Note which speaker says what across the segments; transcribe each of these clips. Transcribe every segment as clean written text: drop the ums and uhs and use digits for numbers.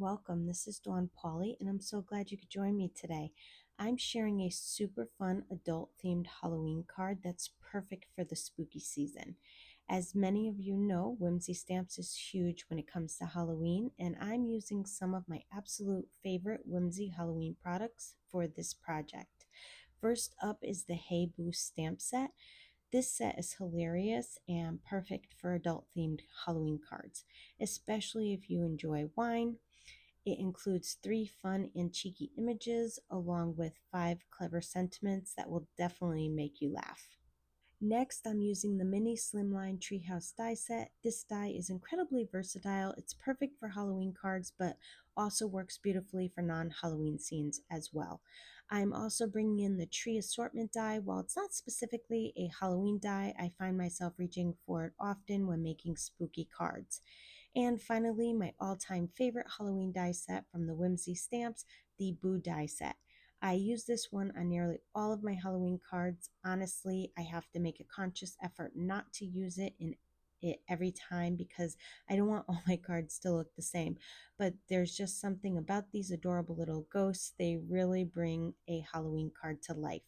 Speaker 1: welcome. This is Dawn Pauly, and I'm so glad you could join me today. I'm sharing a super fun adult themed Halloween card that's perfect for the spooky season. As many of you know, Whimsy Stamps is huge when it comes to Halloween, and I'm using some of my absolute favorite Whimsy Halloween products for this project. First up is the Hey Boo stamp set. This set is hilarious and perfect for adult themed Halloween cards, especially if you enjoy wine. It includes 3 fun and cheeky images along with 5 clever sentiments that will definitely make you laugh. Next, I'm using the mini Slimline Treehouse die set. This die is incredibly versatile. It's perfect for Halloween cards, but also works beautifully for non-Halloween scenes as well. I'm also bringing in the Tree Assortment die. While it's not specifically a Halloween die, I find myself reaching for it often when making spooky cards. And finally, my all-time favorite Halloween die set from the Whimsy Stamps, the Boo die set. I use this one on nearly all of my Halloween cards. Honestly, I have to make a conscious effort not to use it every time because I don't want all my cards to look the same. But there's just something about these adorable little ghosts. They really bring a Halloween card to life.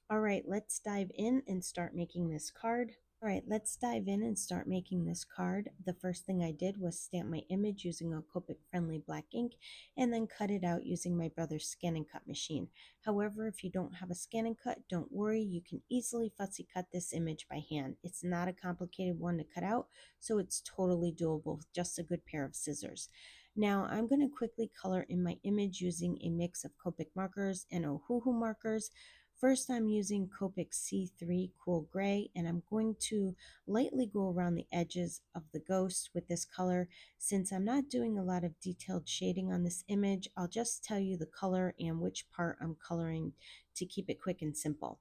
Speaker 1: All right, let's dive in and start making this card. All right, let's dive in and start making this card. The first thing I did was stamp my image using a Copic friendly black ink and then cut it out using my brother's scan and cut machine. However, if you don't have a scan and cut, don't worry, you can easily fussy cut this image by hand. It's not a complicated one to cut out, so it's totally doable with just a good pair of scissors. Now I'm going to quickly color in my image using a mix of Copic markers and Ohuhu markers. First, I'm using Copic C3 Cool Gray, and I'm going to lightly go around the edges of the ghost with this color. Since I'm not doing a lot of detailed shading on this image, I'll just tell you the color and which part I'm coloring to keep it quick and simple.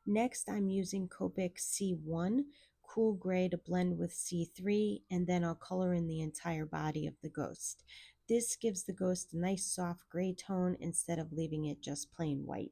Speaker 1: Next, I'm using Copic C1 Cool Gray to blend with C3, and then I'll color in the entire body of the ghost. This gives the ghost a nice soft gray tone instead of leaving it just plain white.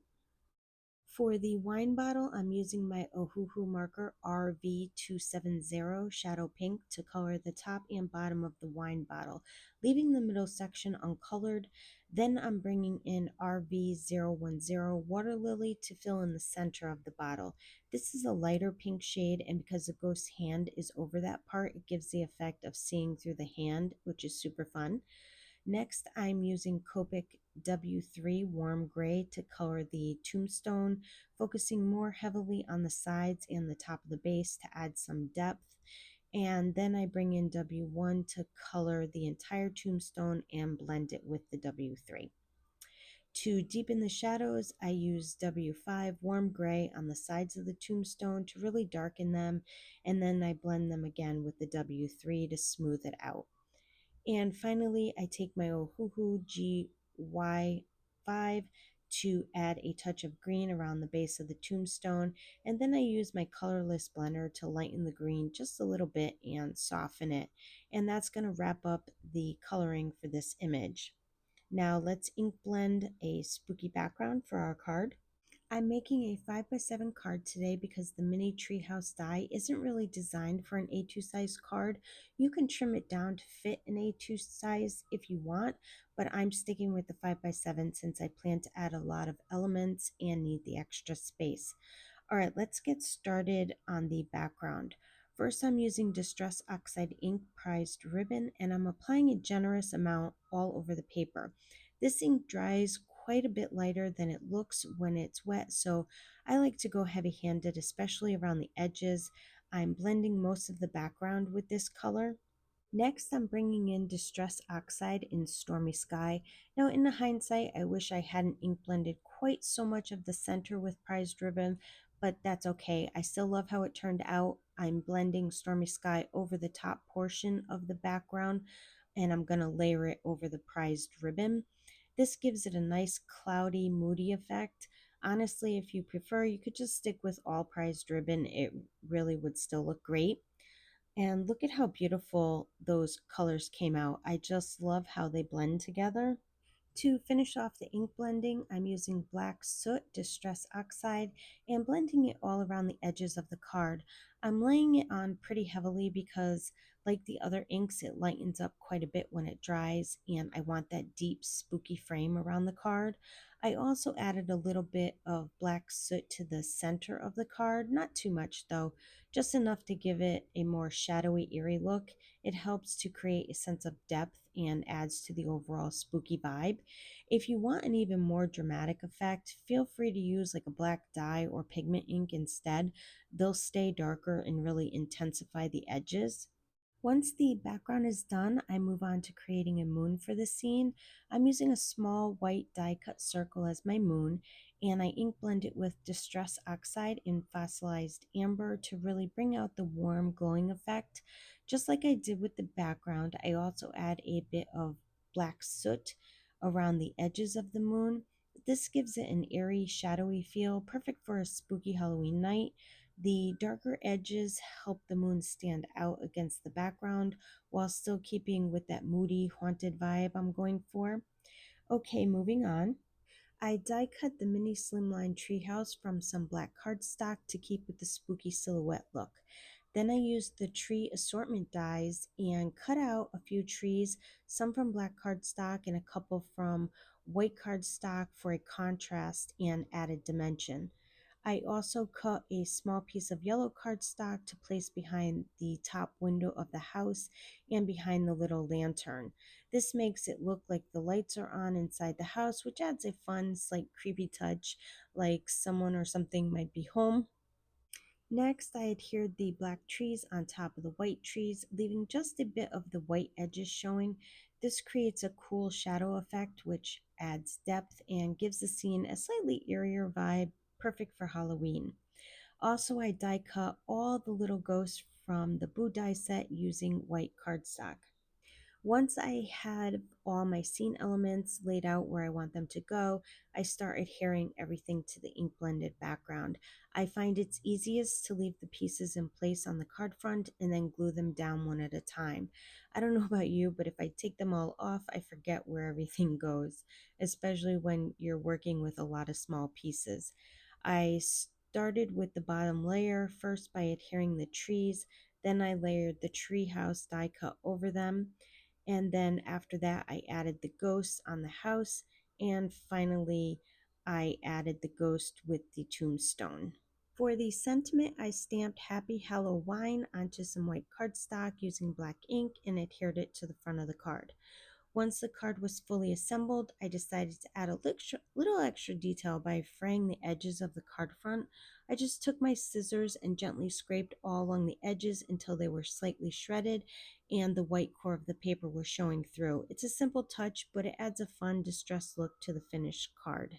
Speaker 1: For the wine bottle, I'm using my Ohuhu marker RV270 Shadow Pink to color the top and bottom of the wine bottle, leaving the middle section uncolored. Then I'm bringing in RV010 Water Lily to fill in the center of the bottle. This is a lighter pink shade, and because the ghost's hand is over that part, it gives the effect of seeing through the hand, which is super fun. Next, I'm using Copic W3 Warm Gray to color the tombstone, focusing more heavily on the sides and the top of the base to add some depth. And then I bring in W1 to color the entire tombstone and blend it with the W3. To deepen the shadows, I use W5 Warm Gray on the sides of the tombstone to really darken them, and then I blend them again with the W3 to smooth it out. And finally, I take my Ohuhu GY5 to add a touch of green around the base of the tombstone, and then I use my colorless blender to lighten the green just a little bit and soften it. And that's going to wrap up the coloring for this image. Now let's ink blend a spooky background for our card. I'm making a 5x7 card today because the mini treehouse die isn't really designed for an A2 size card. You can trim it down to fit an A2 size if you want, but I'm sticking with the 5x7 since I plan to add a lot of elements and need the extra space. All right, let's get started on the background. First, I'm using Distress Oxide ink prized ribbon, and I'm applying a generous amount all over the paper. This ink dries quite a bit lighter than it looks when it's wet, so I like to go heavy-handed, especially around the edges. I'm blending most of the background with this color. Next, I'm bringing in Distress Oxide in Stormy Sky. Now, in hindsight, I wish I hadn't ink blended quite so much of the center with prized ribbon, but that's okay. I still love how it turned out. I'm blending Stormy Sky over the top portion of the background, and I'm going to layer it over the prized ribbon. This gives it a nice cloudy, moody effect. Honestly, if you prefer, you could just stick with all prized ribbon. It really would still look great. And look at how beautiful those colors came out. I just love how they blend together. To finish off the ink blending, I'm using black soot, distress oxide, and blending it all around the edges of the card. I'm laying it on pretty heavily because, like the other inks, it lightens up quite a bit when it dries, and I want that deep, spooky frame around the card. I also added a little bit of black soot to the center of the card, not too much though, just enough to give it a more shadowy, eerie look. It helps to create a sense of depth and adds to the overall spooky vibe. If you want an even more dramatic effect, feel free to use like a black dye or pigment ink instead. They'll stay darker and really intensify the edges. Once the background is done, I move on to creating a moon for the scene. I'm using a small white die cut circle as my moon, and I ink blend it with Distress Oxide in Fossilized Amber to really bring out the warm glowing effect. Just like I did with the background, I also add a bit of black soot around the edges of the moon. This gives it an eerie, shadowy feel, perfect for a spooky Halloween night. The darker edges help the moon stand out against the background while still keeping with that moody, haunted vibe I'm going for. Okay, moving on. I die cut the mini slimline treehouse from some black cardstock to keep with the spooky silhouette look. Then I used the tree assortment dies and cut out a few trees, some from black cardstock and a couple from white cardstock for a contrast and added dimension. I also cut a small piece of yellow cardstock to place behind the top window of the house and behind the little lantern. This makes it look like the lights are on inside the house, which adds a fun, slight creepy touch, like someone or something might be home. Next, I adhered the black trees on top of the white trees, leaving just a bit of the white edges showing. This creates a cool shadow effect, which adds depth and gives the scene a slightly eerier vibe, perfect for Halloween. Also, I die cut all the little ghosts from the Boo die set using white cardstock. Once I had all my scene elements laid out where I want them to go, I start adhering everything to the ink blended background. I find it's easiest to leave the pieces in place on the card front and then glue them down one at a time. I don't know about you, but if I take them all off, I forget where everything goes, especially when you're working with a lot of small pieces. I started with the bottom layer first by adhering the trees, then I layered the tree house die cut over them, and then after that, I added the ghost on the house. And finally, I added the ghost with the tombstone. For the sentiment, I stamped Happy Halloween onto some white cardstock using black ink and adhered it to the front of the card. Once the card was fully assembled, I decided to add a little extra detail by fraying the edges of the card front. I just took my scissors and gently scraped all along the edges until they were slightly shredded and the white core of the paper was showing through. It's a simple touch, but it adds a fun, distressed look to the finished card.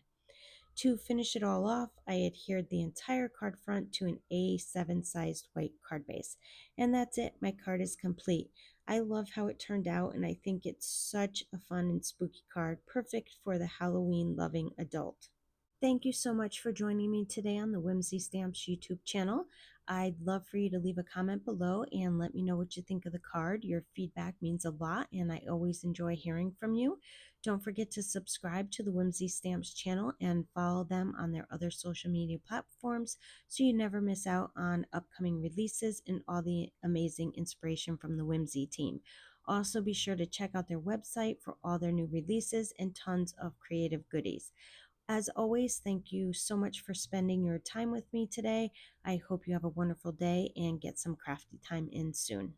Speaker 1: To finish it all off, I adhered the entire card front to an A7 sized white card base. And that's it, my card is complete. I love how it turned out, and I think it's such a fun and spooky card, perfect for the Halloween loving adult. Thank you so much for joining me today on the Whimsy Stamps YouTube channel. I'd love for you to leave a comment below and let me know what you think of the card. Your feedback means a lot, and I always enjoy hearing from you. Don't forget to subscribe to the Whimsy Stamps channel and follow them on their other social media platforms so you never miss out on upcoming releases and all the amazing inspiration from the Whimsy team. Also, be sure to check out their website for all their new releases and tons of creative goodies. As always, thank you so much for spending your time with me today. I hope you have a wonderful day and get some crafty time in soon.